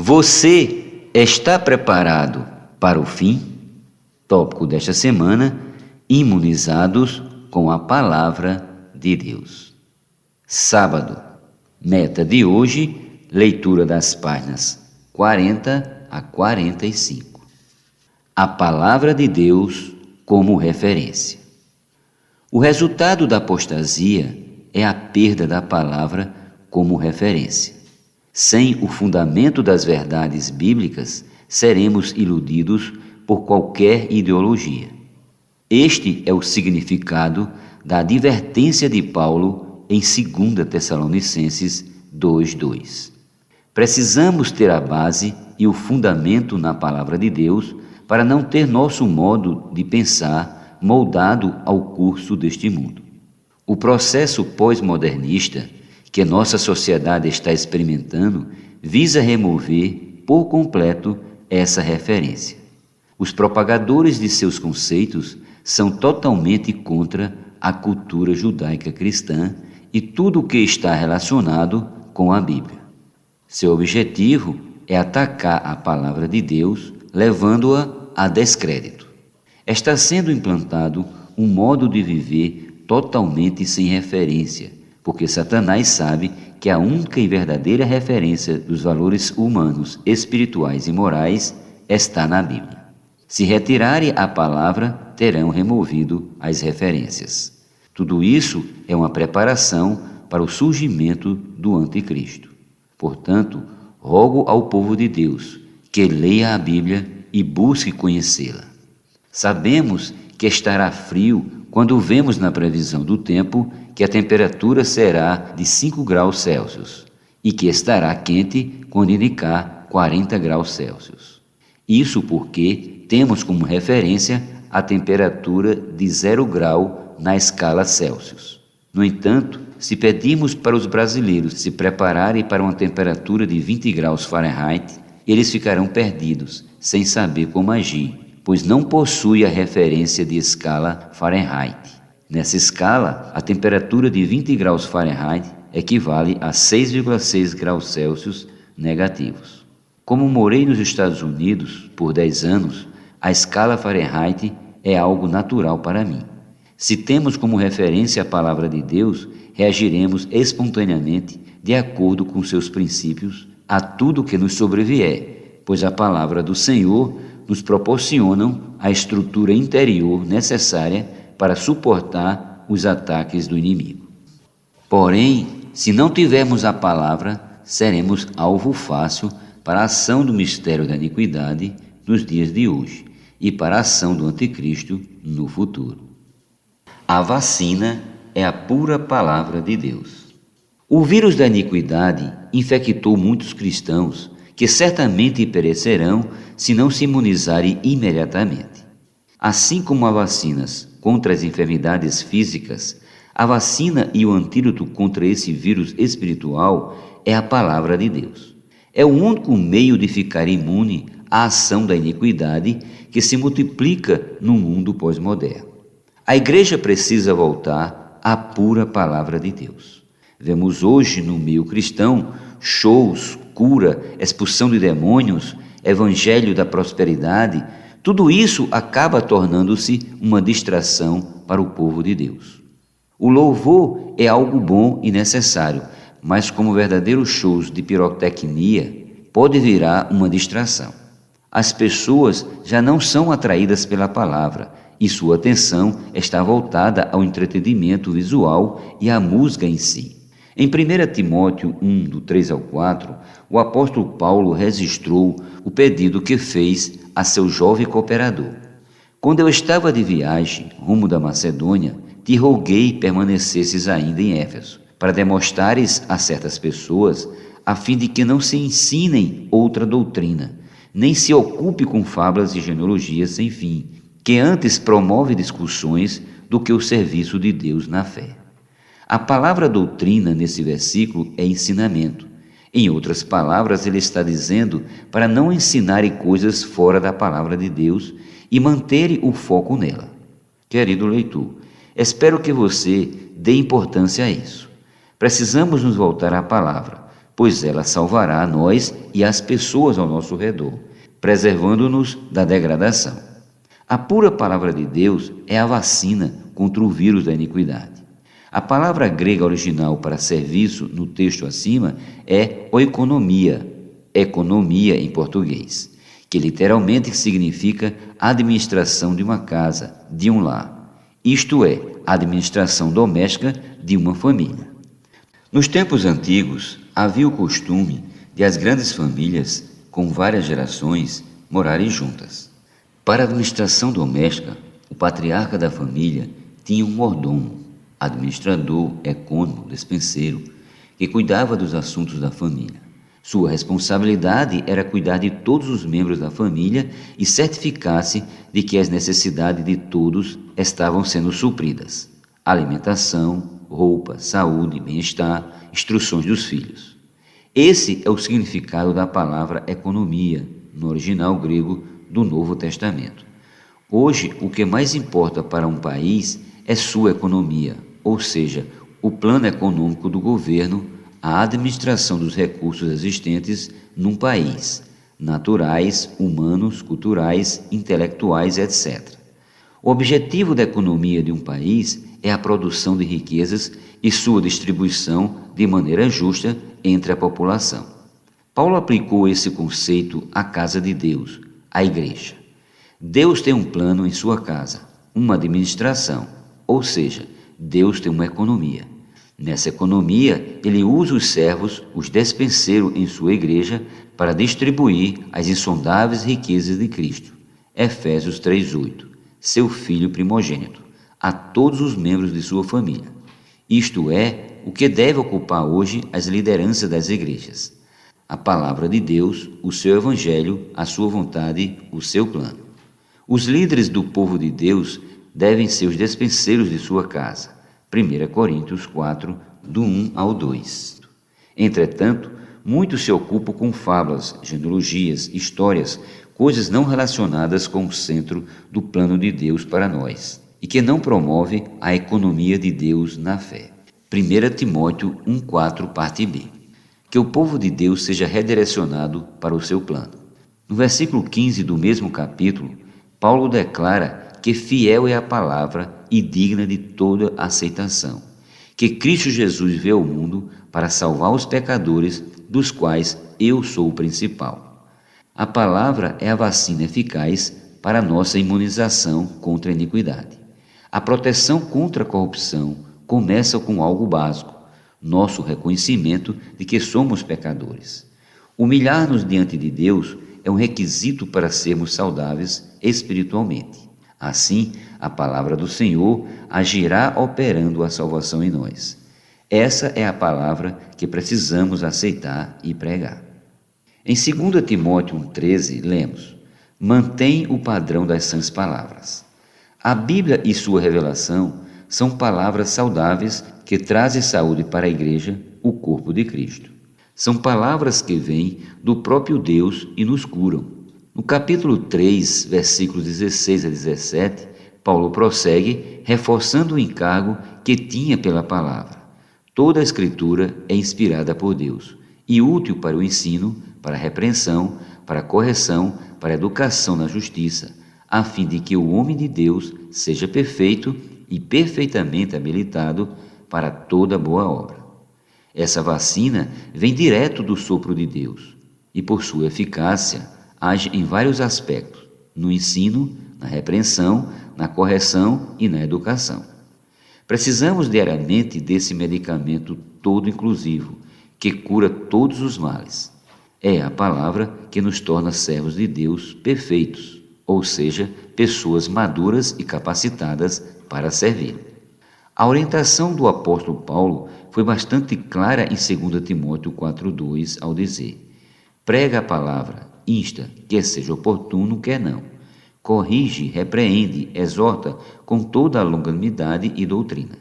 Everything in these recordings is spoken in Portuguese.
Você está preparado para o fim? Tópico desta semana: imunizados com a palavra de Deus. Sábado, meta de hoje, leitura das páginas 40 a 45. A palavra de Deus como referência. O resultado da apostasia é a perda da palavra como referência. Sem o fundamento das verdades bíblicas, seremos iludidos por qualquer ideologia. Este é o significado da advertência de Paulo em 2 Tessalonicenses 2:2. Precisamos ter a base e o fundamento na palavra de Deus para não ter nosso modo de pensar moldado ao curso deste mundo. O processo pós-modernista que nossa sociedade está experimentando visa remover por completo essa referência. Os propagadores de seus conceitos são totalmente contra a cultura judaica cristã e tudo o que está relacionado com a Bíblia. Seu objetivo é atacar a palavra de Deus, levando-a a descrédito. Está sendo implantado um modo de viver totalmente sem referência, porque Satanás sabe que a única e verdadeira referência dos valores humanos, espirituais e morais está na Bíblia. Se retirarem a palavra, terão removido as referências. Tudo isso é uma preparação para o surgimento do anticristo. Portanto, rogo ao povo de Deus que leia a Bíblia e busque conhecê-la. Sabemos que estará frio quando vemos na previsão do tempo que a temperatura será de 5 graus Celsius e que estará quente quando indicar 40 graus Celsius. Isso porque temos como referência a temperatura de 0 grau na escala Celsius. No entanto, se pedirmos para os brasileiros se prepararem para uma temperatura de 20 graus Fahrenheit, eles ficarão perdidos, sem saber como agir, pois não possui a referência de escala Fahrenheit. Nessa escala, a temperatura de 20 graus Fahrenheit equivale a 6,6 graus Celsius negativos. Como morei nos Estados Unidos por 10 anos, a escala Fahrenheit é algo natural para mim. Se temos como referência a palavra de Deus, reagiremos espontaneamente de acordo com seus princípios a tudo que nos sobrevier, pois a palavra do Senhor nos proporciona a estrutura interior necessária para suportar os ataques do inimigo. Porém, se não tivermos a palavra, seremos alvo fácil para a ação do mistério da iniquidade nos dias de hoje e para a ação do anticristo no futuro. A vacina é a pura palavra de Deus. O vírus da iniquidade infectou muitos cristãos que certamente perecerão se não se imunizarem imediatamente. Assim como há vacinas contra as enfermidades físicas, a vacina e o antídoto contra esse vírus espiritual é a palavra de Deus. É o único meio de ficar imune à ação da iniquidade que se multiplica no mundo pós-moderno. A igreja precisa voltar à pura palavra de Deus. Vemos hoje no meio cristão shows, cura, expulsão de demônios, evangelho da prosperidade. Tudo isso acaba tornando-se uma distração para o povo de Deus. O louvor é algo bom e necessário, mas como verdadeiros shows de pirotecnia, pode virar uma distração. As pessoas já não são atraídas pela palavra e sua atenção está voltada ao entretenimento visual e à música em si. Em 1 Timóteo 1, do 3 ao 4, o apóstolo Paulo registrou o pedido que fez a seu jovem cooperador. Quando eu estava de viagem rumo da Macedônia, te roguei permanecesses ainda em Éfeso, para demonstrares a certas pessoas, a fim de que não se ensinem outra doutrina, nem se ocupe com fábulas e genealogias sem fim, que antes promove discussões do que o serviço de Deus na fé. A palavra doutrina nesse versículo é ensinamento. Em outras palavras, ele está dizendo para não ensinarem coisas fora da palavra de Deus e manterem o foco nela. Querido leitor, espero que você dê importância a isso. Precisamos nos voltar à palavra, pois ela salvará a nós e as pessoas ao nosso redor, preservando-nos da degradação. A pura palavra de Deus é a vacina contra o vírus da iniquidade. A palavra grega original para serviço no texto acima é oikonomia, economia em português, que literalmente significa administração de uma casa, de um lar, isto é, administração doméstica de uma família. Nos tempos antigos, havia o costume de as grandes famílias, com várias gerações, morarem juntas. Para a administração doméstica, o patriarca da família tinha um mordomo, administrador, ecônomo, despenseiro, que cuidava dos assuntos da família. Sua responsabilidade era cuidar de todos os membros da família e certificar-se de que as necessidades de todos estavam sendo supridas: alimentação, roupa, saúde, bem-estar, instruções dos filhos. Esse é o significado da palavra economia, no original grego do Novo Testamento. Hoje, o que mais importa para um país é sua economia, ou seja, o plano econômico do governo, a administração dos recursos existentes num país, naturais, humanos, culturais, intelectuais, etc. O objetivo da economia de um país é a produção de riquezas e sua distribuição de maneira justa entre a população. Paulo aplicou esse conceito à casa de Deus, à igreja. Deus tem um plano em sua casa, uma administração, ou seja, Deus tem uma economia. Nessa economia, ele usa os servos, os despenseiros em sua igreja, para distribuir as insondáveis riquezas de Cristo. Efésios 3:8, seu Filho primogênito, a todos os membros de sua família. Isto é o que deve ocupar hoje as lideranças das igrejas: a palavra de Deus, o seu evangelho, a sua vontade, o seu plano. Os líderes do povo de Deus devem ser os despenseiros de sua casa. 1 Coríntios 4, do 1 ao 2. Entretanto, muitos se ocupam com fábulas, genealogias, histórias, coisas não relacionadas com o centro do plano de Deus para nós, e que não promove a economia de Deus na fé. 1 Timóteo 1,4, parte B. Que o povo de Deus seja redirecionado para o seu plano. No versículo 15 do mesmo capítulo, Paulo declara que fiel é a palavra e digna de toda aceitação, que Cristo Jesus veio ao mundo para salvar os pecadores, dos quais eu sou o principal. A palavra é a vacina eficaz para a nossa imunização contra a iniquidade. A proteção contra a corrupção começa com algo básico: nosso reconhecimento de que somos pecadores. Humilhar-nos diante de Deus é um requisito para sermos saudáveis espiritualmente. Assim, a palavra do Senhor agirá operando a salvação em nós. Essa é a palavra que precisamos aceitar e pregar. Em 2 Timóteo 1,13, lemos: mantém o padrão das sãs palavras. A Bíblia e sua revelação são palavras saudáveis que trazem saúde para a igreja, o corpo de Cristo. São palavras que vêm do próprio Deus e nos curam. No capítulo 3, versículos 16 a 17, Paulo prossegue, reforçando o encargo que tinha pela palavra. Toda a Escritura é inspirada por Deus e útil para o ensino, para a repreensão, para a correção, para a educação na justiça, a fim de que o homem de Deus seja perfeito e perfeitamente habilitado para toda boa obra. Essa vacina vem direto do sopro de Deus e, por sua eficácia, age em vários aspectos: no ensino, na repreensão, na correção e na educação. Precisamos diariamente desse medicamento todo inclusivo, que cura todos os males. É a palavra que nos torna servos de Deus perfeitos, ou seja, pessoas maduras e capacitadas para servir. A orientação do apóstolo Paulo foi bastante clara em 2 Timóteo 4,2, ao dizer: prega a palavra, insta, quer seja oportuno, quer não. Corrige, repreende, exorta com toda a longanimidade e doutrina.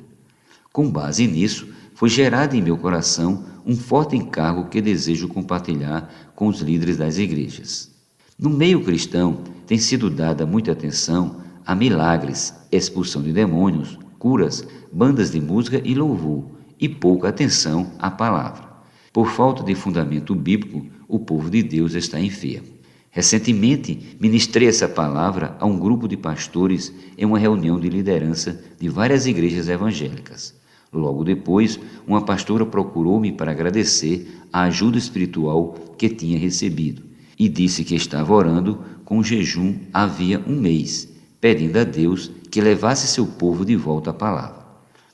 Com base nisso, foi gerado em meu coração um forte encargo que desejo compartilhar com os líderes das igrejas. No meio cristão, tem sido dada muita atenção a milagres, expulsão de demônios, curas, bandas de música e louvor, e pouca atenção à palavra. Por falta de fundamento bíblico, o povo de Deus está enfermo. Recentemente, ministrei essa palavra a um grupo de pastores em uma reunião de liderança de várias igrejas evangélicas. Logo depois, uma pastora procurou-me para agradecer a ajuda espiritual que tinha recebido e disse que estava orando com jejum havia um mês, pedindo a Deus que levasse seu povo de volta à palavra.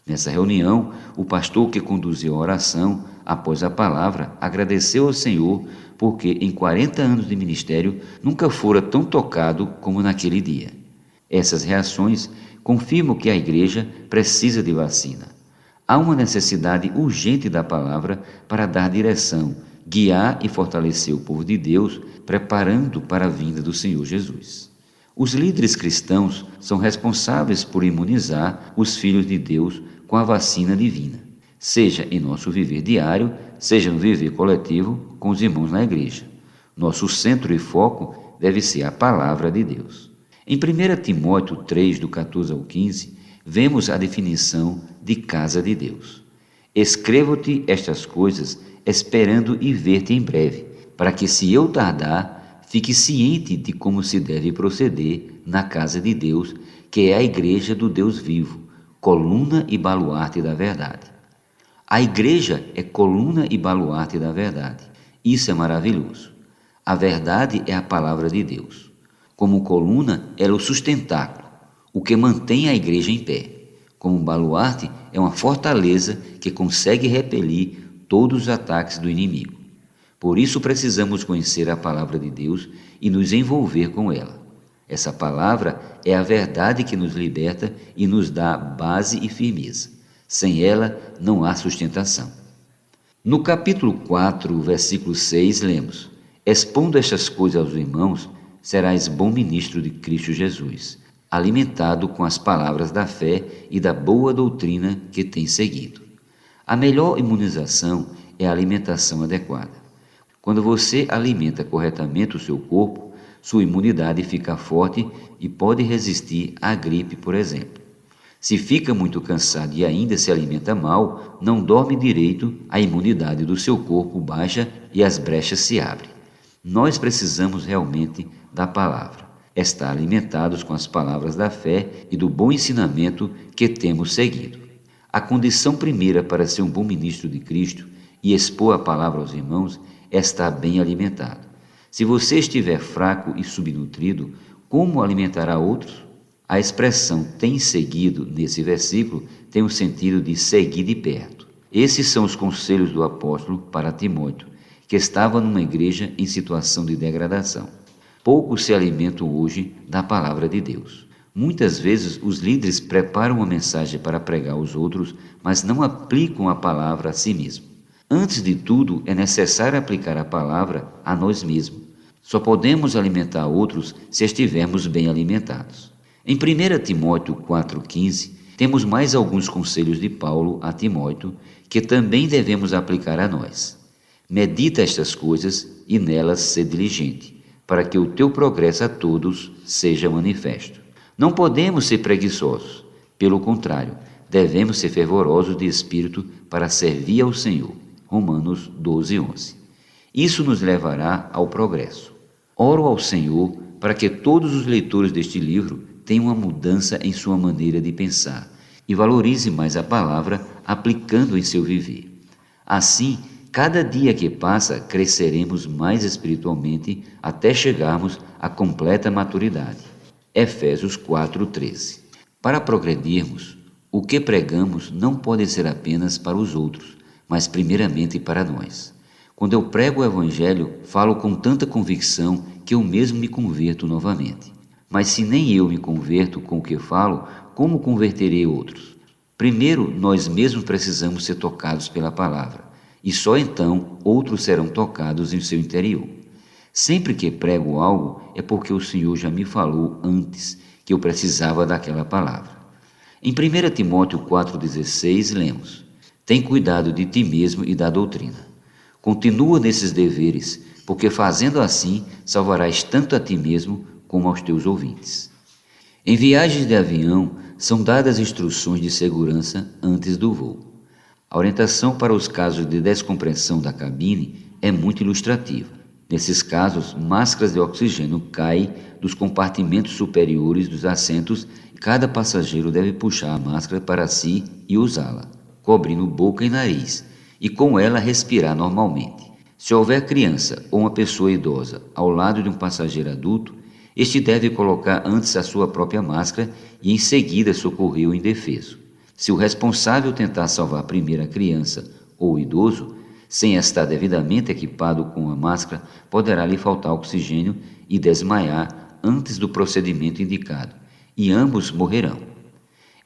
Nessa reunião, o pastor que conduziu a oração, após a palavra, agradeceu ao Senhor porque em 40 anos de ministério nunca fora tão tocado como naquele dia. Essas reações confirmam que a igreja precisa de vacina. Há uma necessidade urgente da palavra para dar direção, guiar e fortalecer o povo de Deus, preparando para a vinda do Senhor Jesus. Os líderes cristãos são responsáveis por imunizar os filhos de Deus com a vacina divina, seja em nosso viver diário, seja no viver coletivo com os irmãos na igreja. Nosso centro e foco deve ser a palavra de Deus. Em 1 Timóteo 3, do 14 ao 15, vemos a definição de casa de Deus. Escrevo-te estas coisas, esperando e ver-te em breve, para que, se eu tardar, fique ciente de como se deve proceder na casa de Deus, que é a igreja do Deus vivo, coluna e baluarte da verdade. A igreja é coluna e baluarte da verdade. Isso é maravilhoso. A verdade é a palavra de Deus. Como coluna, ela é o sustentáculo, o que mantém a igreja em pé. Como baluarte, é uma fortaleza que consegue repelir todos os ataques do inimigo. Por isso precisamos conhecer a palavra de Deus e nos envolver com ela. Essa palavra é a verdade que nos liberta e nos dá base e firmeza. Sem ela, não há sustentação. No capítulo 4, versículo 6, lemos: Expondo estas coisas aos irmãos, serás bom ministro de Cristo Jesus, alimentado com as palavras da fé e da boa doutrina que tens seguido. A melhor imunização é a alimentação adequada. Quando você alimenta corretamente o seu corpo, sua imunidade fica forte e pode resistir à gripe, por exemplo. Se fica muito cansado e ainda se alimenta mal, não dorme direito, a imunidade do seu corpo baixa e as brechas se abrem. Nós precisamos realmente da palavra, estar alimentados com as palavras da fé e do bom ensinamento que temos seguido. A condição primeira para ser um bom ministro de Cristo e expor a palavra aos irmãos é estar bem alimentado. Se você estiver fraco e subnutrido, como alimentará outros? A expressão tem seguido, nesse versículo, tem o sentido de seguir de perto. Esses são os conselhos do apóstolo para Timóteo, que estava numa igreja em situação de degradação. Poucos se alimentam hoje da palavra de Deus. Muitas vezes os líderes preparam uma mensagem para pregar aos outros, mas não aplicam a palavra a si mesmos. Antes de tudo, é necessário aplicar a palavra a nós mesmos. Só podemos alimentar outros se estivermos bem alimentados. Em 1 Timóteo 4,15, temos mais alguns conselhos de Paulo a Timóteo que também devemos aplicar a nós. Medita estas coisas e nelas sê diligente, para que o teu progresso a todos seja manifesto. Não podemos ser preguiçosos, pelo contrário, devemos ser fervorosos de espírito para servir ao Senhor. Romanos 12:11. Isso nos levará ao progresso. Oro ao Senhor para que todos os leitores deste livro tenham uma mudança em sua maneira de pensar e valorize mais a palavra aplicando em seu viver. Assim, cada dia que passa, cresceremos mais espiritualmente até chegarmos à completa maturidade. Efésios 4:13. Para progredirmos, o que pregamos não pode ser apenas para os outros, mas primeiramente para nós. Quando eu prego o Evangelho, falo com tanta convicção que eu mesmo me converto novamente. Mas se nem eu me converto com o que falo, como converterei outros? Primeiro, nós mesmos precisamos ser tocados pela palavra, e só então outros serão tocados em seu interior. Sempre que prego algo, é porque o Senhor já me falou antes que eu precisava daquela palavra. Em 1 Timóteo 4,16, lemos: Tem cuidado de ti mesmo e da doutrina. Continua nesses deveres, porque fazendo assim, salvarás tanto a ti mesmo como aos teus ouvintes. Em viagens de avião, são dadas instruções de segurança antes do voo. A orientação para os casos de descompressão da cabine é muito ilustrativa. Nesses casos, máscaras de oxigênio caem dos compartimentos superiores dos assentos e cada passageiro deve puxar a máscara para si e usá-la, cobrindo boca e nariz, e com ela respirar normalmente. Se houver criança ou uma pessoa idosa ao lado de um passageiro adulto, este deve colocar antes a sua própria máscara e em seguida socorrer o indefeso. Se o responsável tentar salvar primeiro a criança ou o idoso, sem estar devidamente equipado com a máscara, poderá lhe faltar oxigênio e desmaiar antes do procedimento indicado, e ambos morrerão.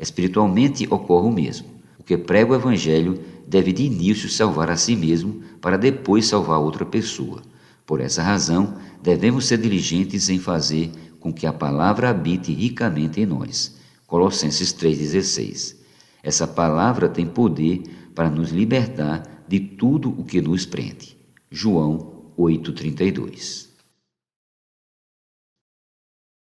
Espiritualmente ocorre o mesmo. O que prega o Evangelho deve de início salvar a si mesmo para depois salvar outra pessoa. Por essa razão, devemos ser diligentes em fazer com que a palavra habite ricamente em nós. Colossenses 3,16. Essa palavra tem poder para nos libertar de tudo o que nos prende. João 8,32.